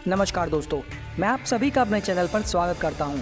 नमस्कार दोस्तों, मैं आप सभी का अपने चैनल पर स्वागत करता हूं।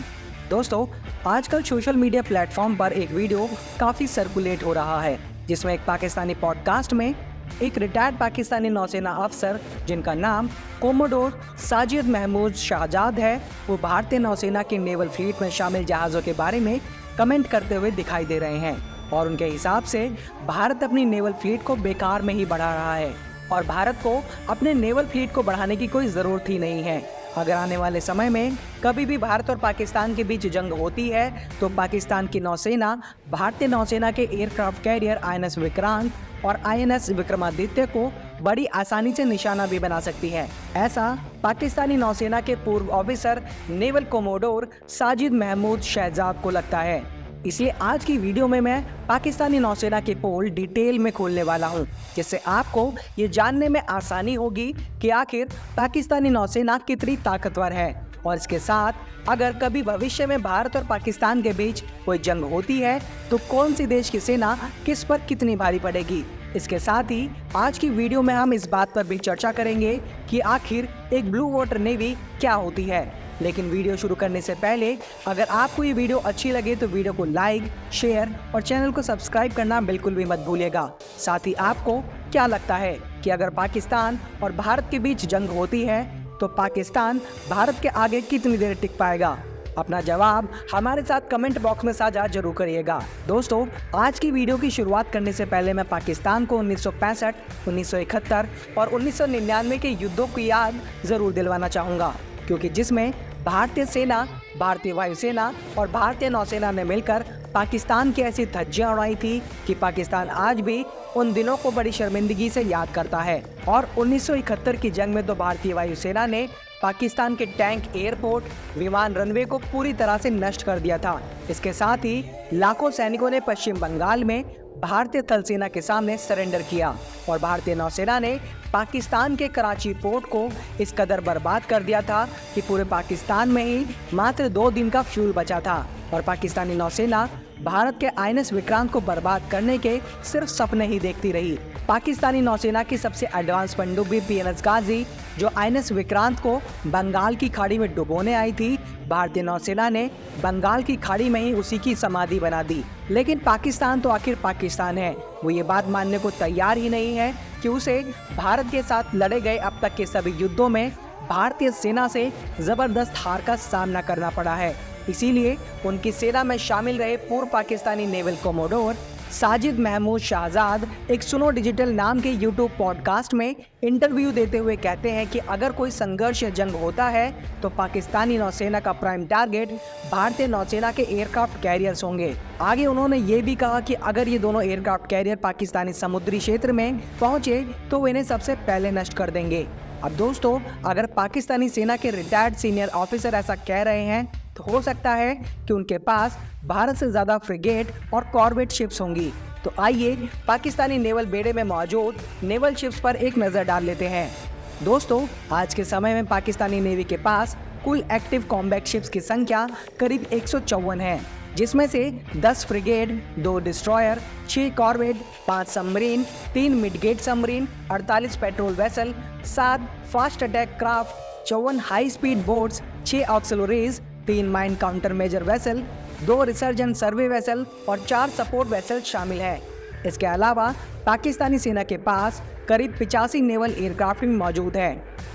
दोस्तों, आजकल सोशल मीडिया प्लेटफॉर्म पर एक वीडियो काफ़ी सर्कुलेट हो रहा है, जिसमें एक पाकिस्तानी पॉडकास्ट में एक रिटायर्ड पाकिस्तानी नौसेना अफसर जिनका नाम कोमोडोर साजिद महमूद शाहजाद है, वो भारतीय नौसेना के नेवल फ्लीट में शामिल जहाज़ों के बारे में कमेंट करते हुए दिखाई दे रहे हैं। और उनके हिसाब से भारत अपनी नेवल फ्लीट को बेकार में ही बढ़ा रहा है और भारत को अपने नेवल फ्लीट को बढ़ाने की कोई ज़रूरत ही नहीं है। अगर आने वाले समय में कभी भी भारत और पाकिस्तान के बीच जंग होती है तो पाकिस्तान की नौसेना भारतीय नौसेना के एयरक्राफ्ट कैरियर INS विक्रांत और INS विक्रमादित्य को बड़ी आसानी से निशाना भी बना सकती है। ऐसा पाकिस्तानी नौसेना के पूर्व officer naval commodore Sajid Mahmood Shahzad को लगता है। इसलिए आज की वीडियो में मैं पाकिस्तानी नौसेना के पोल डिटेल में खोलने वाला हूं, जिससे आपको ये जानने में आसानी होगी कि आखिर पाकिस्तानी नौसेना कितनी ताकतवर है। और इसके साथ अगर कभी भविष्य में भारत और पाकिस्तान के बीच कोई जंग होती है तो कौन सी देश की सेना किस पर कितनी भारी पड़ेगी। इसके साथ ही आज की वीडियो में हम इस बात पर भी चर्चा करेंगे कि आखिर एक ब्लू वाटर नेवी क्या होती है। लेकिन वीडियो शुरू करने से पहले अगर आपको ये वीडियो अच्छी लगे तो वीडियो को लाइक, शेयर और चैनल को सब्सक्राइब करना बिल्कुल भी मत भूलिएगा। साथ ही आपको क्या लगता है कि अगर पाकिस्तान और भारत के बीच जंग होती है तो पाकिस्तान भारत के आगे कितनी देर टिक पाएगा? अपना जवाब हमारे साथ कमेंट बॉक्स में साझा जरूर करिएगा। दोस्तों, आज की वीडियो की शुरुआत करने से पहले मैं पाकिस्तान को 1965, 1971 और 1999 के युद्धों की याद जरूर दिलवाना चाहूँगा, क्योंकि जिसमें भारतीय सेना, भारतीय वायुसेना और भारतीय नौसेना ने मिलकर पाकिस्तान की ऐसी धज्जियां उड़ाई थी कि पाकिस्तान आज भी उन दिनों को बड़ी शर्मिंदगी से याद करता है। और 1971 की जंग में तो भारतीय वायुसेना ने पाकिस्तान के टैंक, एयरपोर्ट, विमान रनवे को पूरी तरह से नष्ट कर दिया था। इसके साथ ही लाखों सैनिकों ने पश्चिम बंगाल में भारतीय थल सेना के सामने सरेंडर किया और भारतीय नौसेना ने पाकिस्तान के कराची पोर्ट को इस कदर बर्बाद कर दिया था कि पूरे पाकिस्तान में ही मात्र 2 दिन का फ्यूल बचा था और पाकिस्तानी नौसेना भारत के INS विक्रांत को बर्बाद करने के सिर्फ सपने ही देखती रही। पाकिस्तानी नौसेना की सबसे एडवांस पनडुब्बी PNS गाजी जो INS विक्रांत को बंगाल की खाड़ी में डुबोने आई थी, भारतीय नौसेना ने बंगाल की खाड़ी में ही उसी की समाधि बना दी। लेकिन पाकिस्तान तो आखिर पाकिस्तान है, वो ये बात मानने को तैयार ही नहीं है कि उसे भारत के साथ लड़े गए अब तक के सभी युद्धों में भारतीय सेना से जबरदस्त हार का सामना करना पड़ा है। इसीलिए उनकी सेना में शामिल रहे पूर्व पाकिस्तानी नेवल कोमोडोर साजिद महमूद शाहजाद एक सुनो डिजिटल नाम के YouTube पॉडकास्ट में इंटरव्यू देते हुए कहते हैं कि अगर कोई संघर्ष या जंग होता है तो पाकिस्तानी नौसेना का प्राइम टारगेट भारतीय नौसेना के एयरक्राफ्ट कैरियर्स होंगे। आगे उन्होंने ये भी कहा कि अगर ये दोनों एयरक्राफ्ट कैरियर पाकिस्तानी समुद्री क्षेत्र में पहुंचे तो इन्हें सबसे पहले नष्ट कर देंगे। अब दोस्तों, अगर पाकिस्तानी सेना के रिटायर्ड सीनियर ऑफिसर ऐसा कह रहे हैं तो हो सकता है कि उनके पास भारत से ज़्यादा फ्रिगेट और कॉर्वेट शिप्स होंगी। तो आइए पाकिस्तानी नेवल बेड़े में मौजूद नेवल शिप्स पर एक नज़र डाल लेते हैं। दोस्तों, आज के समय में पाकिस्तानी नेवी के पास कुल एक्टिव कॉम्बैट शिप्स की संख्या करीब 154 है, जिसमें से 10 frigate, 2 destroyer, 6 corvette, 5 submarine, 3 midget submarine, 48 patrol vessel, 7 fast attack craft, 54 high speed boats, 6 auxiliaries, 3 mine counter measure vessel, 2 research and survey vessel और 4 सपोर्ट वेसल शामिल है। इसके अलावा पाकिस्तानी सेना के पास करीब 85 नेवल एयरक्राफ्ट भी मौजूद है।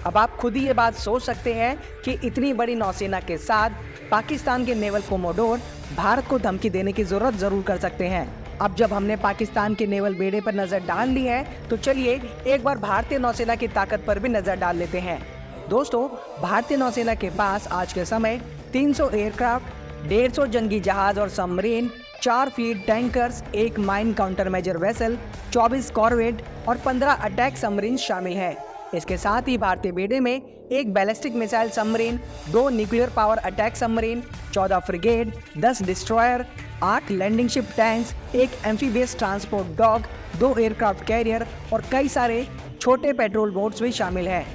अब आप खुद ही ये बात सोच सकते हैं कि इतनी बड़ी नौसेना के साथ पाकिस्तान के नेवल कोमोडोर भारत को धमकी देने की जरूरत जरूर कर सकते हैं। अब जब हमने पाकिस्तान के नेवल बेड़े पर नजर डाल ली है तो चलिए एक बार भारतीय नौसेना की ताकत पर भी नजर डाल लेते हैं। दोस्तों, भारतीय नौसेना के पास आज के समय 300 एयरक्राफ्ट, 150 जंगी जहाज और submarine, 4 fleet tankers, 1 mine counter measure vessel, 24 corvette और 15 अटैक सबमरीन शामिल है। इसके साथ ही भारतीय बेड़े में 1 ballistic missile submarine, 2 nuclear power attack submarine, 14 frigate, 10 destroyer, 8 landing ship tanks, 1 amphibious transport dock, 2 aircraft carrier और कई सारे छोटे पेट्रोल बोट्स भी शामिल हैं।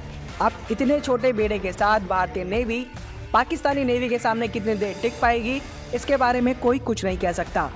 अब इतने छोटे बेड़े के साथ भारतीय नेवी पाकिस्तानी नेवी के सामने कितनी देर टिक पाएगी, इसके बारे में कोई कुछ नहीं कह सकता।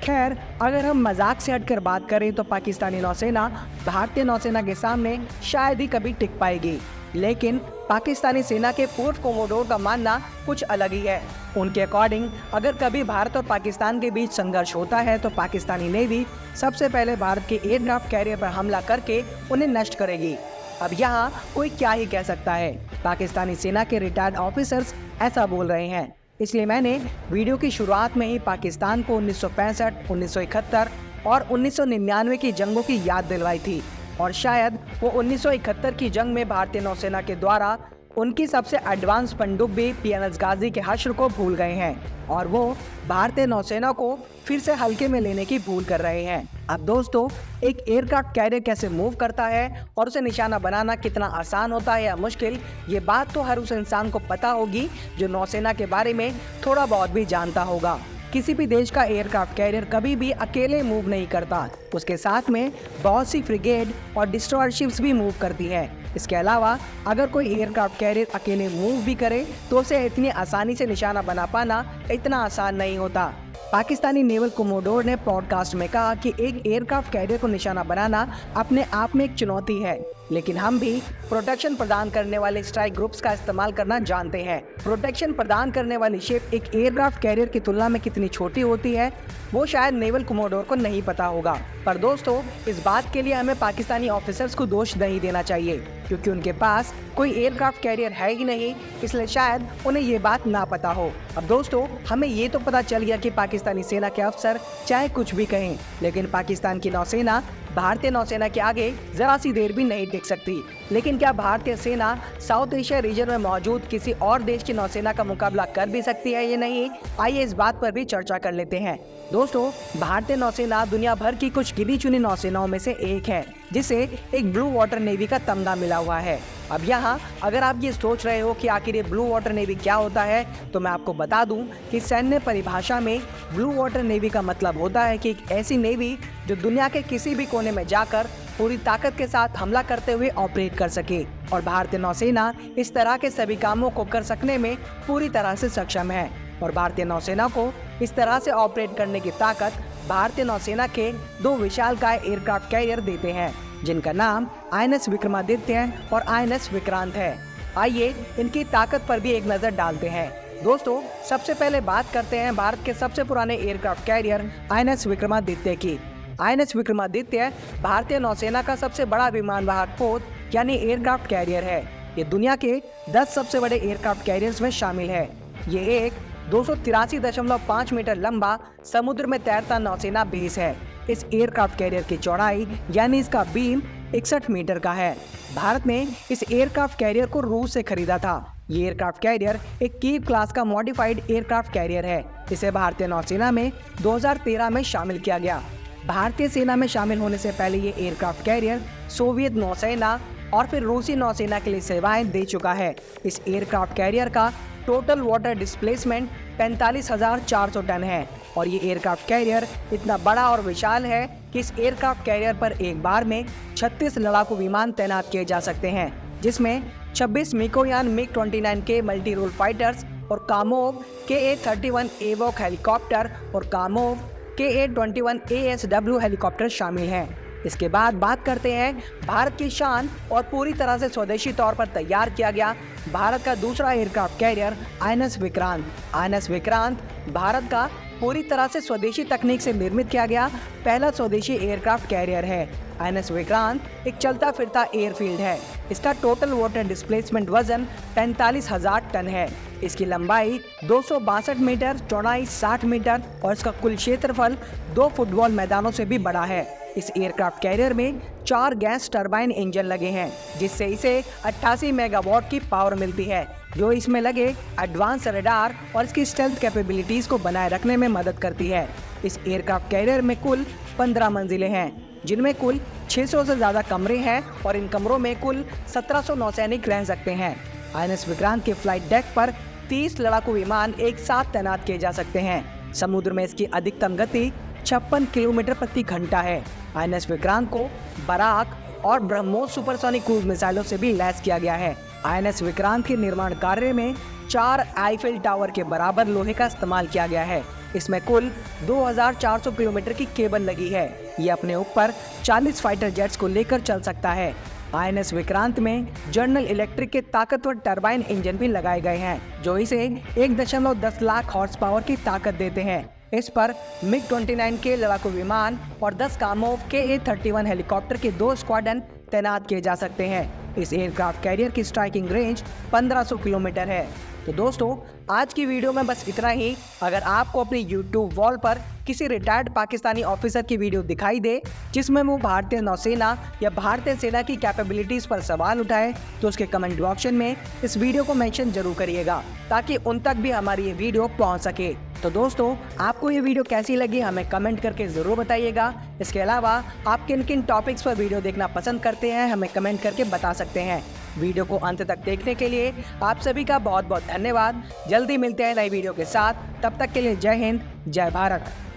खैर, अगर हम मजाक से हटकर बात करें तो पाकिस्तानी नौसेना भारतीय नौसेना के सामने शायद ही कभी टिक पाएगी। लेकिन पाकिस्तानी सेना के पूर्व कोमोडोर का मानना कुछ अलग ही है। उनके अकॉर्डिंग अगर कभी भारत और पाकिस्तान के बीच संघर्ष होता है तो पाकिस्तानी नेवी सबसे पहले भारत के एयरक्राफ्ट कैरियर पर हमला करके उन्हें नष्ट करेगी। अब यहाँ कोई क्या ही कह सकता है, पाकिस्तानी सेना के रिटायर्ड ऑफिसर्स ऐसा बोल रहे हैं। इसलिए मैंने वीडियो की शुरुआत में ही पाकिस्तान को 1965, 1971 और 1999 की जंगों की याद दिलवाई थी, और शायद वो 1971 की जंग में भारतीय नौसेना के द्वारा उनकी सबसे एडवांस पनडुब्बी PNS गाजी के हश्र को भूल गए हैं और वो भारतीय नौसेना को फिर से हल्के में लेने की भूल कर रहे हैं। अब दोस्तों, एक एयरक्राफ्ट कैरियर कैसे मूव करता है और उसे निशाना बनाना कितना आसान होता है या मुश्किल, ये बात तो हर उस इंसान को पता होगी जो नौसेना के बारे में थोड़ा बहुत भी जानता होगा। किसी भी देश का एयरक्राफ्ट कैरियर कभी भी अकेले मूव नहीं करता, उसके साथ में बहुत सी फ्रिगेड और डिस्ट्रॉयर शिप्स भी मूव करती हैं। इसके अलावा अगर कोई एयरक्राफ्ट कैरियर अकेले मूव भी करे तो उसे इतनी आसानी से निशाना बना पाना इतना आसान नहीं होता। पाकिस्तानी नेवल कोमोडोर ने पॉडकास्ट में कहा कि एक एयरक्राफ्ट कैरियर को निशाना बनाना अपने आप में एक चुनौती है, लेकिन हम भी प्रोटेक्शन प्रदान करने वाले स्ट्राइक ग्रुप्स का इस्तेमाल करना जानते हैं। प्रोटेक्शन प्रदान करने वाली शिप एक एयरक्राफ्ट कैरियर की तुलना में कितनी छोटी होती है वो शायद नेवल कोमोडोर को नहीं पता होगा, पर दोस्तों इस बात के लिए हमें पाकिस्तानी ऑफिसर्स को दोष नहीं देना चाहिए, क्योंकि उनके पास कोई एयरक्राफ्ट कैरियर है ही नहीं, इसलिए शायद उन्हें ये बात ना पता हो। अब दोस्तों, हमें ये तो पता चल गया कि पाकिस्तानी सेना के अफसर चाहे कुछ भी कहें, लेकिन पाकिस्तान की नौसेना भारतीय नौसेना के आगे जरा सी देर भी नहीं टिक सकती। लेकिन क्या भारतीय सेना साउथ एशिया रीजन में मौजूद किसी और देश की नौसेना का मुकाबला कर भी सकती है या नहीं? आइए इस बात पर भी चर्चा कर लेते हैं। दोस्तों, भारतीय नौसेना दुनिया भर की कुछ गिनी चुनी नौसेनाओं में से एक है, जिसे एक ब्लू वाटर नेवी का तमगा मिला हुआ है। अब यहाँ अगर आप ये सोच रहे हो कि आखिर ये ब्लू वाटर नेवी क्या होता है, तो मैं आपको बता दूं कि सैन्य परिभाषा में ब्लू वाटर नेवी का मतलब होता है कि एक ऐसी नेवी जो दुनिया के किसी भी कोने में जाकर पूरी ताकत के साथ हमला करते हुए ऑपरेट कर सके, और भारतीय नौसेना इस तरह के सभी कामों को कर सकने में पूरी तरह से सक्षम है। और भारतीय नौसेना को इस तरह से ऑपरेट करने की ताकत भारतीय नौसेना के दो विशालकाय एयरक्राफ्ट कैरियर देते हैं, जिनका नाम INS विक्रमादित्य और INS विक्रांत है। आइए इनकी ताकत पर भी एक नजर डालते हैं। दोस्तों, सबसे पहले बात करते हैं भारत के सबसे पुराने एयरक्राफ्ट कैरियर INS विक्रमादित्य की। INS विक्रमादित्य भारतीय नौसेना का सबसे बड़ा विमान वाहक पोत यानी एयरक्राफ्ट कैरियर है। ये दुनिया के 10 सबसे बड़े एयरक्राफ्ट कैरियर्स में शामिल है। ये एक 283.5 मीटर लंबा समुद्र में तैरता नौसेना बेस है। इस एयरक्राफ्ट कैरियर की चौड़ाई यानी इसका बीम 61 मीटर का है। भारत ने इस एयरक्राफ्ट कैरियर को रूस से खरीदा था। ये एयरक्राफ्ट कैरियर एक कीव क्लास का मॉडिफाइड एयरक्राफ्ट कैरियर है। इसे भारतीय नौसेना में 2013 में शामिल किया गया। भारतीय सेना में शामिल होने से पहले ये एयरक्राफ्ट कैरियर सोवियत नौसेना और फिर रूसी नौसेना के लिए सेवाएं दे चुका है। इस एयरक्राफ्ट कैरियर का टोटल वाटर डिस्प्लेसमेंट 45,400 टन है, और ये एयरक्राफ्ट कैरियर इतना बड़ा और विशाल है कि इस एयरक्राफ्ट कैरियर पर एक बार में 36 लड़ाकू विमान तैनात किए जा सकते हैं, जिसमें 26 मिकोयान MiG-29 के मल्टी रोल फाइटर्स और कामोव KA-31 एवोक हेलीकॉप्टर और कामोव KA-21 ASW हेलीकॉप्टर शामिल हैं। इसके बाद बात करते हैं भारत की शान और पूरी तरह से स्वदेशी तौर पर तैयार किया गया भारत का दूसरा aircraft carrier INS Vikrant. INS Vikrant Bharat का पूरी तरह से स्वदेशी तकनीक से निर्मित किया गया पहला स्वदेशी एयरक्राफ्ट कैरियर है। INS विक्रांत एक चलता फिरता एयरफील्ड है। इसका टोटल वाटर डिस्प्लेसमेंट वजन 45,000 टन है। इसकी लंबाई 262 मीटर, चौड़ाई 60 मीटर और इसका कुल क्षेत्रफल 2 फुटबॉल मैदानों से भी बड़ा है। इस एयरक्राफ्ट कैरियर में 4 गैस टरबाइन इंजन लगे हैं, जिससे इसे 88 मेगावाट की पावर मिलती है, जो इसमें लगे एडवांस रडार और इसकी स्टेल्थ कैपेबिलिटीज को बनाए रखने में मदद करती है। इस एयरक्राफ्ट कैरियर में कुल 15 मंजिलें हैं, जिनमें कुल 600 से ज़्यादा कमरे हैं और इन कमरों में कुल 1700 नौसैनिक रह सकते हैं। INS विक्रांत के फ्लाइट डेक पर 30 लड़ाकू विमान एक साथ तैनात किए जा सकते हैं। समुद्र में इसकी अधिकतम गति 56 किलोमीटर प्रति घंटा है। INS विक्रांत को बराक और ब्रह्मोस सुपरसोनिक क्रूज मिसाइलों से भी लैस किया गया है। INS विक्रांत के निर्माण कार्य में 4 आईफिल टावर के बराबर लोहे का इस्तेमाल किया गया है। इसमें कुल 2400 किलोमीटर की केबल लगी है। ये अपने ऊपर 40 फाइटर जेट्स को लेकर चल सकता है। INS विक्रांत में जनरल इलेक्ट्रिक के ताकतवर टरबाइन इंजन भी लगाए गए हैं जो इसे 1.10 लाख हॉर्स पावर की ताकत देते हैं। इस पर MiG-29 के लड़ाकू विमान और 10 कामोव के A-31 हेलीकॉप्टर के 2 स्क्वाड्रन तैनात किए जा सकते हैं। इस एयरक्राफ्ट कैरियर की स्ट्राइकिंग रेंज 1500 किलोमीटर है। तो दोस्तों, आज की वीडियो में बस इतना ही। अगर आपको अपनी YouTube वॉल पर किसी रिटायर्ड पाकिस्तानी ऑफिसर की वीडियो दिखाई दे जिसमें वो भारतीय नौसेना या भारतीय सेना की कैपेबिलिटीज पर सवाल उठाए तो उसके कमेंट ऑप्शन में इस वीडियो को मेंशन जरूर करिएगा ताकि उन तक भी हमारी ये वीडियो पहुंच सके। तो दोस्तों, आपको ये वीडियो कैसी लगी हमें कमेंट करके ज़रूर बताइएगा। इसके अलावा आप किन किन टॉपिक्स पर वीडियो देखना पसंद करते हैं हमें कमेंट करके बता सकते हैं। वीडियो को अंत तक देखने के लिए आप सभी का बहुत बहुत धन्यवाद। जल्दी मिलते हैं नई वीडियो के साथ, तब तक के लिए जय हिंद, जय भारत।